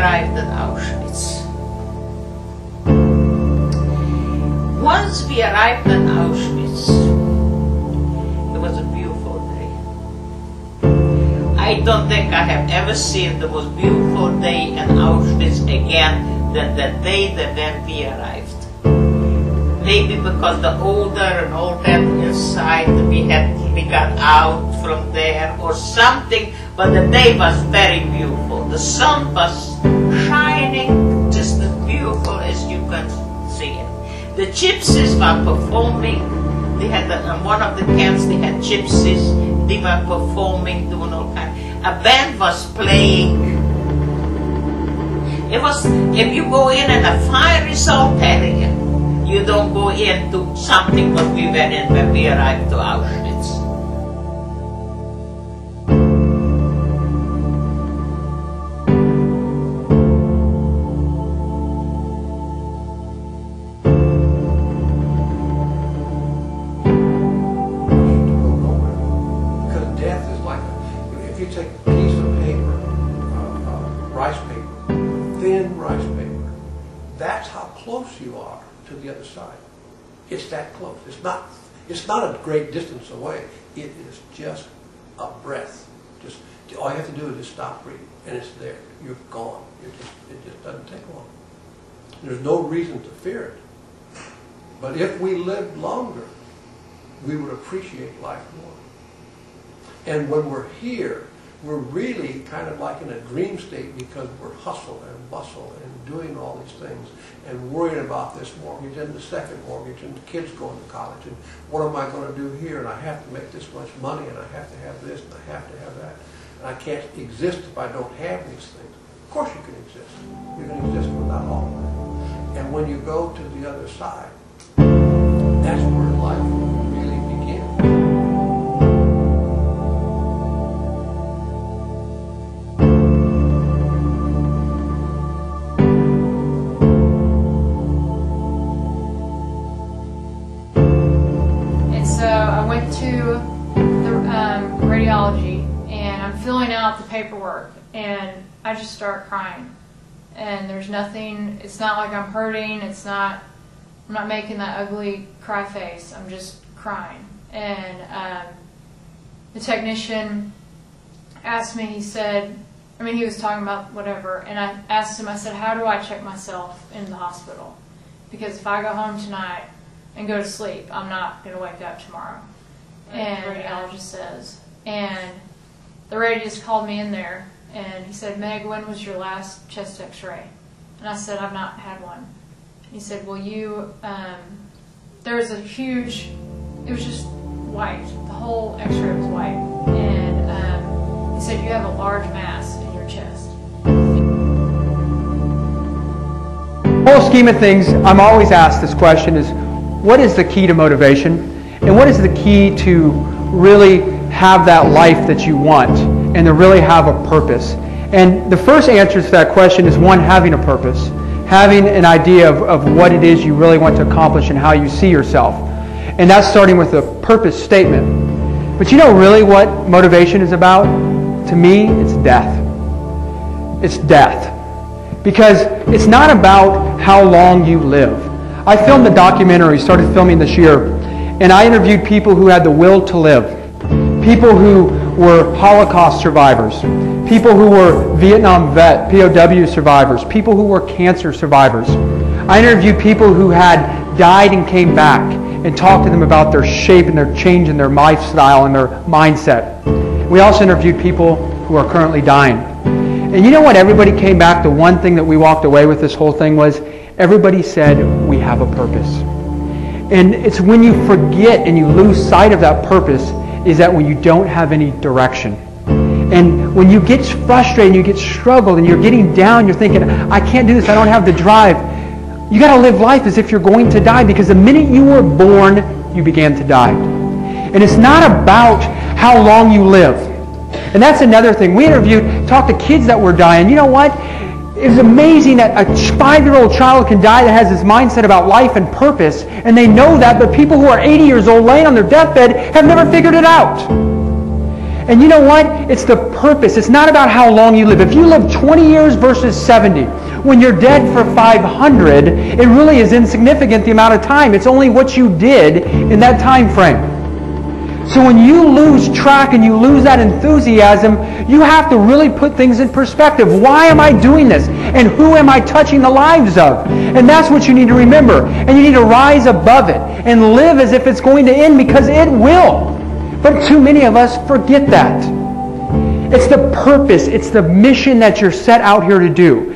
arrived at Auschwitz. Once we arrived at Auschwitz, it was a beautiful day. I don't think I have ever seen the most beautiful day in Auschwitz again than the day that when we arrived. Maybe because the older and older inside we got out from there or something, but the day was very beautiful. The sun was shining just as beautiful as you can see it. The gypsies were performing. They had on one of the camps they had gypsies. They were performing, doing all kinds. A band was playing. It was, if you go in and a fire is all telling you. You don't go into something what we went in when we arrived to Auschwitz. Because death is like, if you take a piece of paper, rice paper, thin rice paper, that's how close you are to the other side. It's that close. It's not a great distance away. It is just a breath. Just all you have to do is just stop breathing, and it's there. You're gone. It just doesn't take long. There's no reason to fear it. But if we lived longer, we would appreciate life more. And when we're here, we're really kind of like in a dream state because we're hustle and bustle and doing all these things and worrying about this mortgage and the second mortgage and the kids going to college and what am I going to do here, and I have to make this much money and I have to have this and I have to have that, and I can't exist if I don't have these things. Of course you can exist. You can exist without all of that. And when you go to the other side, that's where life really begins. To the radiology, and I'm filling out the paperwork, and I just start crying. And there's nothing, it's not like I'm hurting, I'm not making that ugly cry face, I'm just crying. And the technician asked me, he said, he was talking about whatever, and I asked him, I said, how do I check myself in the hospital? Because if I go home tonight and go to sleep, I'm not going to wake up tomorrow. And the radiologist says, and the radiologist called me in there, and he said, Meg, when was your last chest x-ray? And I said, I've not had one. He said, well, there's a huge, it was just white. The whole x-ray was white. And he said, you have a large mass in your chest. The whole scheme of things, I'm always asked this question is, what is the key to motivation? And what is the key to really have that life that you want and to really have a purpose? And the first answer to that question is one, having a purpose. Having an idea of what it is you really want to accomplish and how you see yourself. And that's starting with a purpose statement. But you know really what motivation is about? To me, it's death. It's death. Because it's not about how long you live. I filmed a documentary, started filming this year, and I interviewed people who had the will to live. People who were Holocaust survivors. People who were Vietnam vet, POW survivors. People who were cancer survivors. I interviewed people who had died and came back and talked to them about their shape and their change in their lifestyle and their mindset. We also interviewed people who are currently dying. And you know what everybody came back, the one thing that we walked away with this whole thing was, everybody said, we have a purpose. And it's when you forget and you lose sight of that purpose is that when you don't have any direction. And when you get frustrated and you get struggled and you're getting down, you're thinking, I can't do this, I don't have the drive. You got to live life as if you're going to die, because the minute you were born, you began to die. And it's not about how long you live. And that's another thing. We talked to kids that were dying. You know what? It was amazing that a 5-year-old child can die that has this mindset about life and purpose, and they know that, but people who are 80 years old laying on their deathbed have never figured it out. And you know what? It's the purpose. It's not about how long you live. If you live 20 years versus 70, when you're dead for 500, it really is insignificant the amount of time. It's only what you did in that time frame. So when you lose track and you lose that enthusiasm, you have to really put things in perspective. Why am I doing this? And who am I touching the lives of? And that's what you need to remember. And you need to rise above it and live as if it's going to end, because it will. But too many of us forget that. It's the purpose. It's the mission that you're set out here to do.